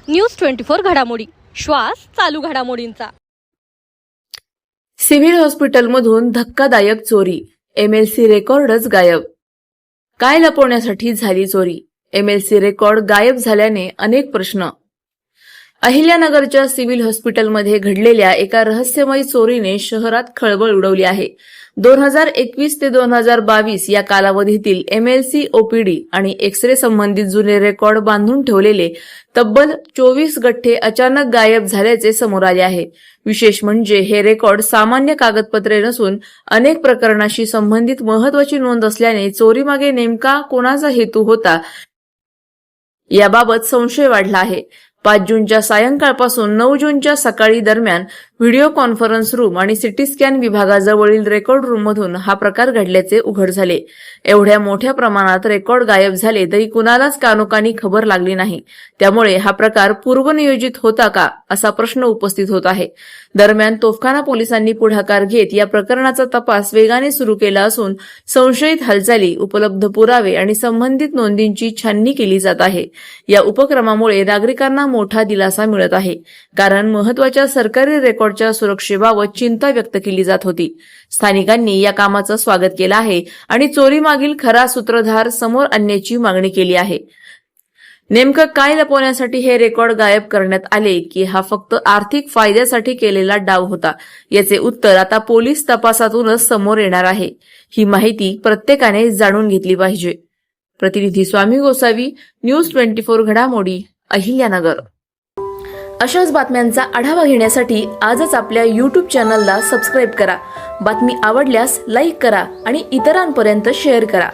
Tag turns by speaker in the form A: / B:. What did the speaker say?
A: News 24 घडामोडी, श्वास चालू घडामोडींचा।
B: सिव्हिल हॉस्पिटलमधून धक्कादायक चोरी, एमएलसी रेकॉर्डच गायब। काय लपवण्यासाठी झाली चोरी? एमएलसी रेकॉर्ड गायब झाल्याने अनेक प्रश्न। अहिल्यानगरच्या सिव्हिल हॉस्पिटलमध्ये घडलेल्या एका रहस्यमयी चोरीने शहरात खळबळ उडवली आहे। 2021 ते 2022 या कालावधीतील एमएलसी, ओपीडी आणि एक्स-रे संबंधित जुने रेकॉर्ड बांधून ठेवलेले तब्बल 24 गठ्ठे अचानक गायब झाल्याचे समोर आले आहे। विशेष म्हणजे हे रेकॉर्ड सामान्य कागदपत्रे नसून अनेक प्रकरणाशी संबंधित महत्त्वाची नोंद असल्याने चोरीमागे नेमका कोणाचा हेतू होता याबाबत संशय वाढला आहे। 5 जूनच्या सायंकाळपासून 9 जूनच्या सकाळी दरम्यान व्हिडिओ कॉन्फरन्स रूम आणि सिटी स्कॅन विभागाजवळील रेकॉर्ड रूममधून हा प्रकार घडल्याचे उघड झाले। एवढ्या मोठ्या प्रमाणात रेकॉर्ड गायब झाले तरी कुणालाच कानोकानी खबर लागली नाही। त्यामुळे हा प्रकार पूर्वनियोजित होता का असा प्रश्न उपस्थित होत आहे। दरम्यान तोफखाना पोलिसांनी पुढाकार घेत या प्रकरणाचा तपास वेगाने सुरू केला असून संशयित हालचाली, उपलब्ध पुरावे आणि संबंधित नोंदींची छाननी केली जात आहे। या उपक्रमामुळे नागरिकांना मोठा दिलासा मिळत आहे, कारण महत्त्वाच्या सरकारी रेकॉर्डच्या सुरक्षेबाबत चिंता व्यक्त केली जात होती। स्थानिकांनी या कामाचं स्वागत केलं आहे आणि चोरीमागील खरा सूत्रधार समोर आणण्याची मागणी केली आहे। नेमकं काय लपवण्यासाठी हे रेकॉर्ड गायब करण्यात आले की हा फक्त आर्थिक फायद्यासाठी केलेला डाव होता, याचे उत्तर आता पोलीस तपासातूनच समोर येणार आहे। ही माहिती प्रत्येकाने जाणून घेतली पाहिजे। प्रतिनिधी स्वामी गोसावी, न्यूज 24 घडामोडी, अहिल्यानगर। अशाच बातम्यांचा आढावा घेण्यासाठी आजच आपल्या YouTube चॅनलला सबस्क्राईब करा। बातमी आवडल्यास लाईक करा आणि इतरांपर्यंत शेअर करा।